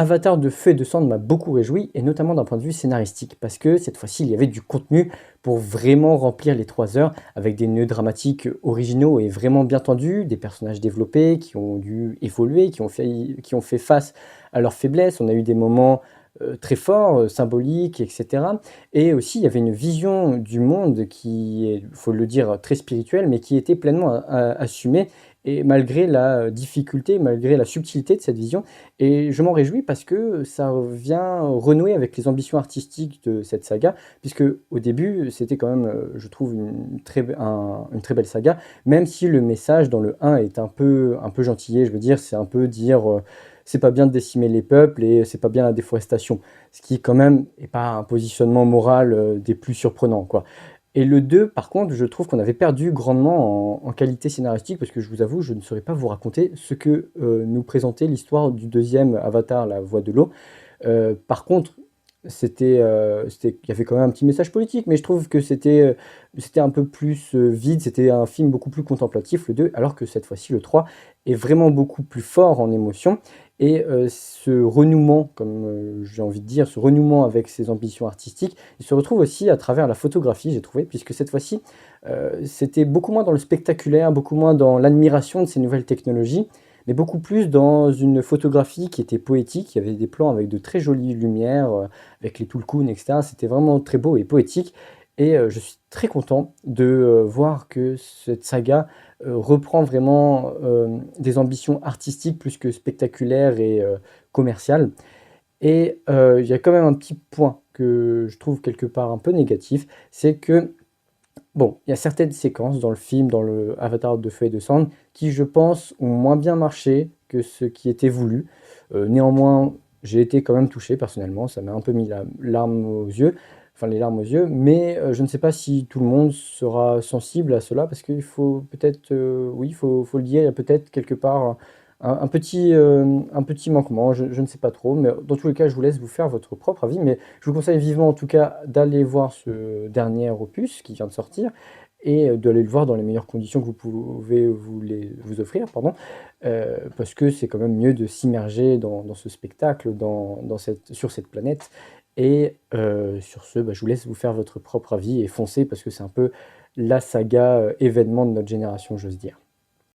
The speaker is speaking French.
Avatar de feu et de sang m'a beaucoup réjoui, et notamment d'un point de vue scénaristique, parce que cette fois-ci, il y avait du contenu pour vraiment remplir les 3 heures, avec des nœuds dramatiques originaux et vraiment bien tendus, des personnages développés qui ont dû évoluer, qui ont fait face à leurs faiblesses. On a eu des moments très forts, symboliques, etc. Et aussi, il y avait une vision du monde qui est, il faut le dire, très spirituelle, mais qui était pleinement assumée, et malgré la difficulté, malgré la subtilité de cette vision, et je m'en réjouis parce que ça vient renouer avec les ambitions artistiques de cette saga, puisque au début, c'était quand même, je trouve, une très belle saga, même si le message dans le 1 est un peu gentillé. Je veux dire, c'est un peu dire, c'est pas bien de décimer les peuples et c'est pas bien la déforestation. Ce qui, quand même, est pas un positionnement moral des plus surprenants, quoi. Et le 2, par contre, je trouve qu'on avait perdu grandement en qualité scénaristique, parce que je vous avoue, je ne saurais pas vous raconter ce que nous présentait l'histoire du deuxième Avatar, La Voix de l'eau. Par contre, il y avait quand même un petit message politique, mais je trouve que c'était un peu plus vide, c'était un film beaucoup plus contemplatif, le 2, alors que cette fois-ci, le 3 est vraiment beaucoup plus fort en émotion. Et ce renouement, comme j'ai envie de dire, ce renouement avec ses ambitions artistiques, il se retrouve aussi à travers la photographie, j'ai trouvé, puisque cette fois-ci, c'était beaucoup moins dans le spectaculaire, beaucoup moins dans l'admiration de ces nouvelles technologies, mais beaucoup plus dans une photographie qui était poétique. Il y avait des plans avec de très jolies lumières, avec les Tulkun, etc. C'était vraiment très beau et poétique. Et je suis très content de voir que cette saga reprend vraiment des ambitions artistiques plus que spectaculaires et commerciales. Et il y a quand même un petit point que je trouve quelque part un peu négatif, c'est que bon, il y a certaines séquences dans le film, dans le Avatar de feu et de sang, qui, je pense, ont moins bien marché que ce qui était voulu. Néanmoins, j'ai été quand même touché personnellement, ça m'a un peu mis la larme aux yeux, enfin les larmes aux yeux, mais je ne sais pas si tout le monde sera sensible à cela, parce qu'il faut peut-être, oui, il faut le dire, il y a peut-être quelque part un petit manquement, je ne sais pas trop, mais dans tous les cas, je vous laisse vous faire votre propre avis, mais je vous conseille vivement en tout cas d'aller voir ce dernier opus qui vient de sortir, et d'aller le voir dans les meilleures conditions que vous pouvez vous offrir, pardon, parce que c'est quand même mieux de s'immerger dans ce spectacle, sur cette planète. Et sur ce, bah, je vous laisse vous faire votre propre avis et foncez, parce que c'est un peu la saga événement de notre génération, j'ose dire.